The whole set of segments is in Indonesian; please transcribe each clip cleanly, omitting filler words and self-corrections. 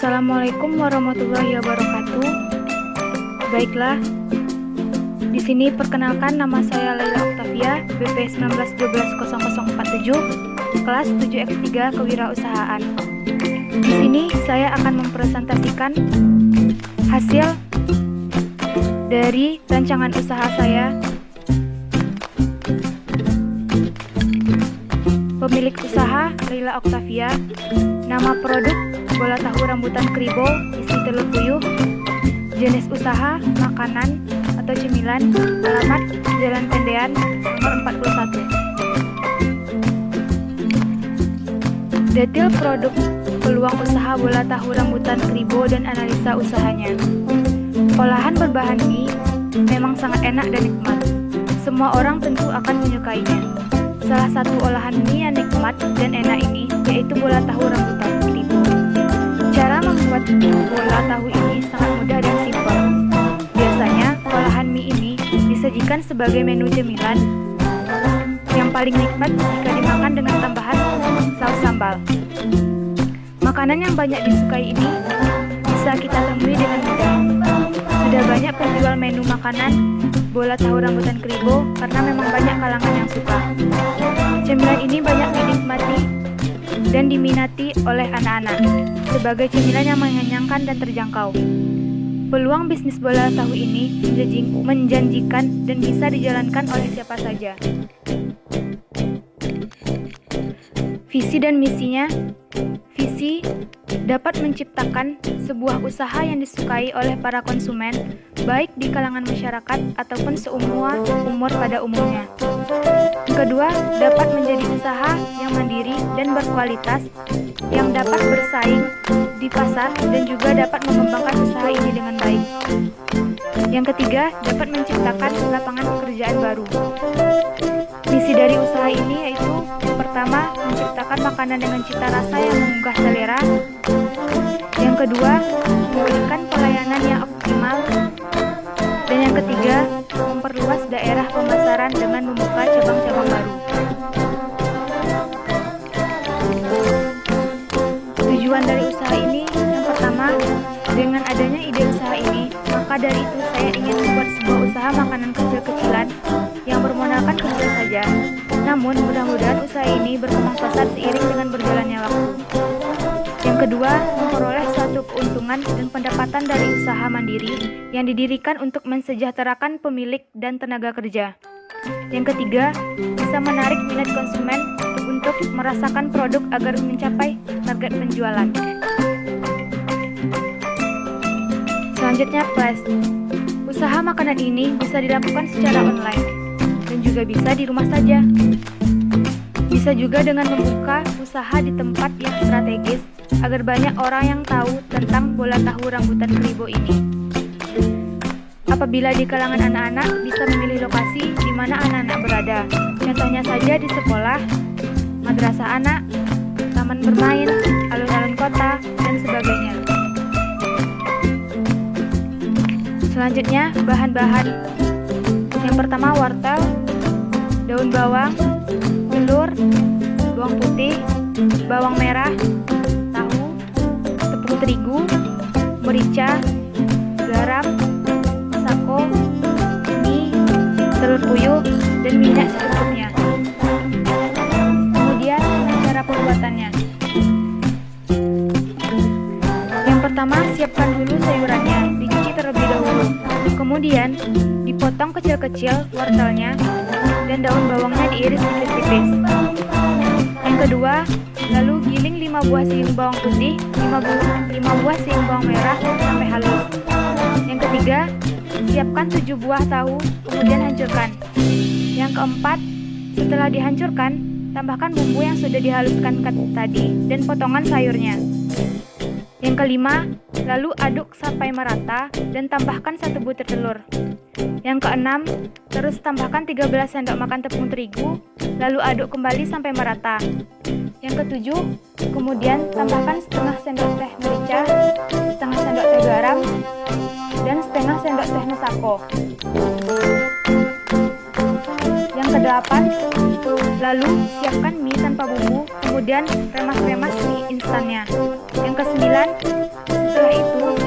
Assalamualaikum warahmatullahi wabarakatuh. Baiklah, di sini perkenalkan nama saya Laila Octavia, BP 19120047, kelas 7X3 Kewirausahaan. Di sini saya akan mempresentasikan hasil dari rancangan usaha saya. Pemilik usaha Laila Octavia, nama produk bola tahu rambutan kribo isi telur puyuh, jenis usaha makanan atau cemilan, alamat Jalan Tendean nomor 41. Detail produk, peluang usaha bola tahu rambutan kribo dan analisa usahanya. Olahan berbahan mie memang sangat enak dan nikmat. Semua orang tentu akan menyukainya. Salah satu olahan mie yang nikmat dan enak ini yaitu bola tahu rambutan kribo. Cara membuat bola tahu ini sangat mudah dan simpel. Biasanya olahan mie ini disajikan sebagai menu cemilan yang paling nikmat jika dimakan dengan tambahan saus sambal. Makanan yang banyak disukai ini bisa kita temui dengan mudah. Sudah banyak penjual menu makanan bola tahu rambutan kribo karena memang banyak kalangan yang suka. Cemilan ini banyak dinikmati dan diminati oleh anak-anak sebagai cemilan yang mengenyangkan dan terjangkau. Peluang bisnis bola tahu ini menjanjikan dan bisa dijalankan oleh siapa saja. Visi dan misinya. Visi dapat menciptakan sebuah usaha yang disukai oleh para konsumen, baik di kalangan masyarakat ataupun seumur umur pada umumnya. Kedua, dapat menjadi usaha yang mandiri dan berkualitas, yang dapat bersaing di pasar dan juga dapat mengembangkan usaha ini dengan baik. Yang ketiga, dapat menciptakan lapangan pekerjaan baru. Misi dari usaha ini yaitu yang pertama, menciptakan makanan dengan cita rasa yang menggugah selera. Yang kedua, memberikan pelayanan yang optimal. Dan yang ketiga, memperluas daerah pemasaran dengan membuka cabang-cabang baru. Tujuan dari usaha ini yang pertama, dengan adanya ide usaha ini, maka dari itu saya ingin membuat sebuah usaha makanan kecil-kecilan yang bermodalkan kecil saja. Namun mudah-mudahan usaha ini berkembang pesat seiring dengan berjalannya waktu. Yang kedua, memperoleh suatu keuntungan dan pendapatan dari usaha mandiri yang didirikan untuk mensejahterakan pemilik dan tenaga kerja. Yang ketiga, bisa menarik minat konsumen untuk merasakan produk agar mencapai target penjualan. Selanjutnya, Flash. Usaha makanan ini bisa dilakukan secara online dan juga bisa di rumah saja. Bisa juga dengan membuka usaha di tempat yang strategis agar banyak orang yang tahu tentang bola tahu rambutan kribo ini. Apabila di kalangan anak-anak bisa memilih lokasi di mana anak-anak berada. Contohnya saja di sekolah, madrasah anak, taman bermain, alun-alun kota, dan sebagainya. Selanjutnya, bahan-bahan. Yang pertama, wortel, daun bawang, telur, bawang putih, bawang merah, tahu, tepung terigu, merica, garam, masako, mie, telur puyuh, dan minyak secukupnya. Kemudian, cara pembuatannya. Yang pertama, siapkan dulu sayurannya, dicuci terlebih dahulu. Kemudian, dipotong kecil-kecil wortelnya dan daun bawangnya diiris tipis-tipis. Yang kedua, lalu giling 5 buah siung bawang putih, 5 buah siung bawang merah sampai halus. Yang ketiga, siapkan 7 buah tahu, kemudian hancurkan. Yang keempat, setelah dihancurkan, tambahkan bumbu yang sudah dihaluskan tadi dan potongan sayurnya. Yang kelima, lalu aduk sampai merata dan tambahkan 1 butir telur. Yang keenam, terus tambahkan 13 sendok makan tepung terigu, lalu aduk kembali sampai merata. Yang ketujuh, kemudian tambahkan setengah sendok teh merica, setengah sendok teh garam, dan setengah sendok teh masako. Yang Yang kedelapan, lalu siapkan mie tanpa bumbu, kemudian remas-remas mie instannya. Yang kesembilan, setelah itu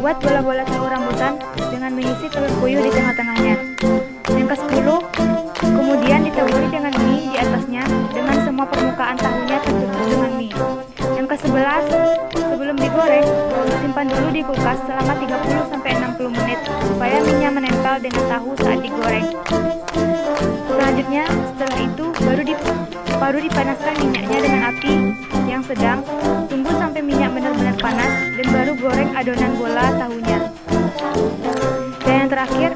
buat bola-bola tahu rambutan dengan mengisi telur puyuh di tengah-tengahnya. Yang ke-10, kemudian ditaburi dengan mie di atasnya dengan semua permukaan tahunya tertutup dengan mie. Yang ke-11, sebelum digoreng, simpan dulu di kulkas selama 30-60 menit supaya minyak menempel dengan tahu saat digoreng. Selanjutnya, setelah itu baru dipanaskan minyaknya dengan api yang sedang. Tunggu sampai minyak benar-benar panas dan baru goreng adonan bola tahunya. Dan yang terakhir,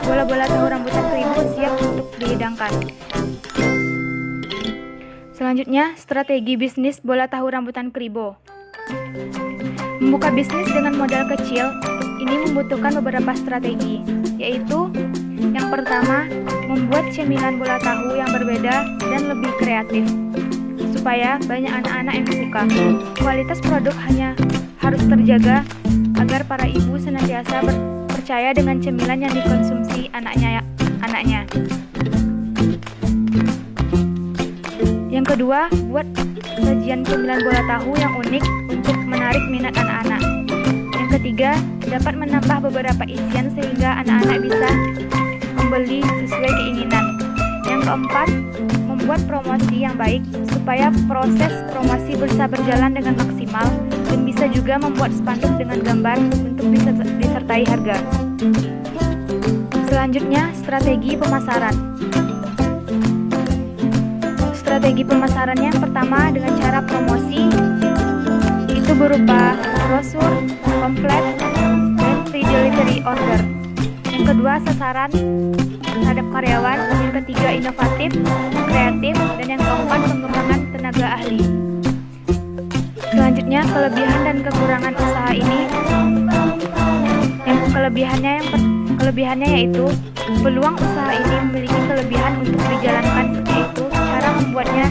bola-bola tahu rambutan kribo siap untuk dihidangkan. Selanjutnya, strategi bisnis bola tahu rambutan kribo. Membuka bisnis dengan modal kecil ini membutuhkan beberapa strategi, yaitu yang pertama, membuat cemilan bola tahu yang berbeda dan lebih kreatif, supaya banyak anak-anak yang suka. Kualitas produk hanya harus terjaga agar para ibu senantiasa percaya dengan cemilan yang dikonsumsi anaknya. Yang kedua, buat sajian cemilan bola tahu yang unik untuk menarik minat anak-anak. Yang ketiga, dapat menambah beberapa isian sehingga anak-anak bisa membeli sesuai keinginan. Yang keempat, membuat promosi yang baik supaya proses promosi bisa berjalan dengan maksimal dan bisa juga membuat spanduk dengan gambar untuk disertai harga. Selanjutnya, strategi pemasaran. Strategi pemasarannya yang pertama dengan cara promosi, itu berupa brosur, pamflet, dan free delivery order. Yang kedua, sasaran terhadap karyawan. Yang ketiga, inovatif, kreatif, dan yang keempat, pengembangan tenaga ahli. Selanjutnya, kelebihan dan kekurangan usaha ini. Kelebihannya yaitu peluang usaha ini memiliki kelebihan untuk dijalankan, yaitu cara membuatnya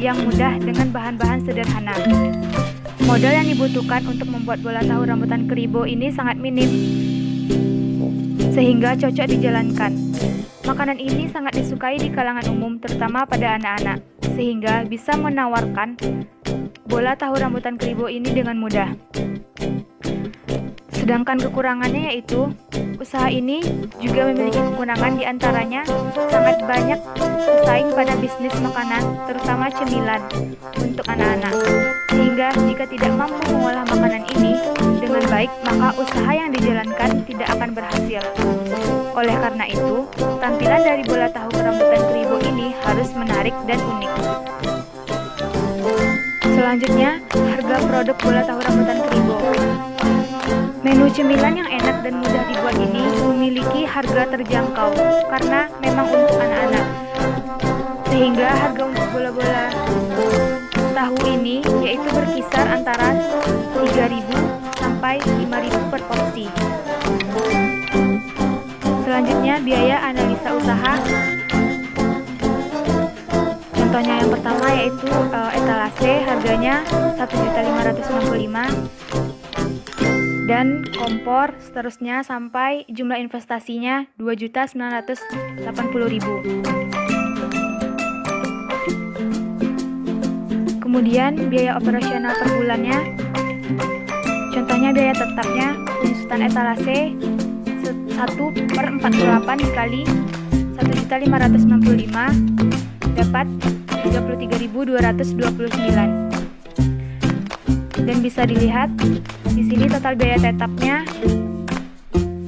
yang mudah dengan bahan-bahan sederhana. Modal yang dibutuhkan untuk membuat bola tahu rambutan kribo ini sangat minim, sehingga cocok dijalankan. Makanan ini sangat disukai di kalangan umum, terutama pada anak-anak, sehingga bisa menawarkan bola tahu rambutan kribo ini dengan mudah. Sedangkan kekurangannya yaitu usaha ini juga memiliki kekurangan, diantaranya sangat banyak pesaing pada bisnis makanan, terutama cemilan untuk anak-anak, sehingga jika tidak mampu mengolah makanan ini dengan baik, maka usaha yang dijalankan tidak akan berhasil. Oleh karena itu, tampilan dari bola tahu rambutan kribo ini harus menarik dan unik. Selanjutnya, harga produk bola tahu rambutan kribo. Menu cemilan yang enak dan mudah dibuat ini memiliki harga terjangkau karena memang untuk anak-anak, sehingga harga untuk bola-bola tahu ini yaitu berkisar antara 3.000 sampai 5.000 per porsi. Selanjutnya, biaya analisa usaha. Contohnya yang pertama yaitu etalase, harganya 1.565.000, dan kompor seterusnya sampai jumlah investasinya 2.980.000. Kemudian biaya operasional per bulannya, contohnya biaya tetapnya penyusutan etalase 1/48 dikali 1.565 dapat 33.229. Dan bisa dilihat di sini total biaya tetapnya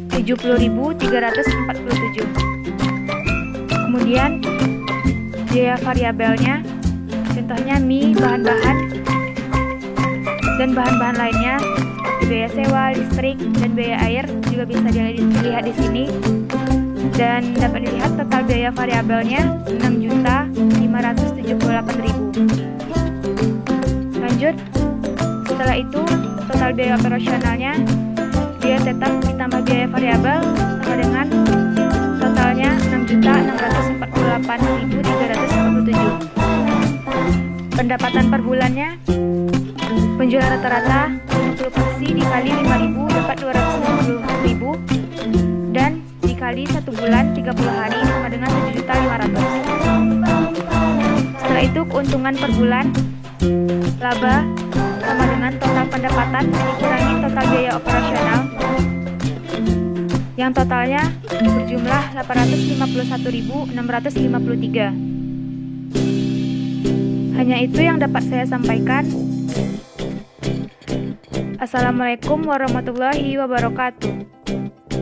70.347. Kemudian biaya variabelnya, contohnya mie, bahan-bahan dan bahan-bahan lainnya seperti biaya sewa, listrik, dan biaya air juga bisa dilihat di sini. Dan dapat dilihat total biaya variabelnya 6.578.000. Lanjut. Setelah itu, total biaya operasionalnya, biaya tetap ditambah biaya variabel sama dengan totalnya 6.648.347. Pendapatan per bulannya, penjualan rata-rata 50 porsi dikali 5.000 dapat 250.000, dan dikali 1 bulan 30 hari sama dengan 7.500.000. Setelah itu keuntungan per bulan laba sama dengan total pendapatan dikurangi total biaya operasional yang totalnya berjumlah 851.653. Hanya itu yang dapat saya sampaikan. Assalamualaikum warahmatullahi wabarakatuh.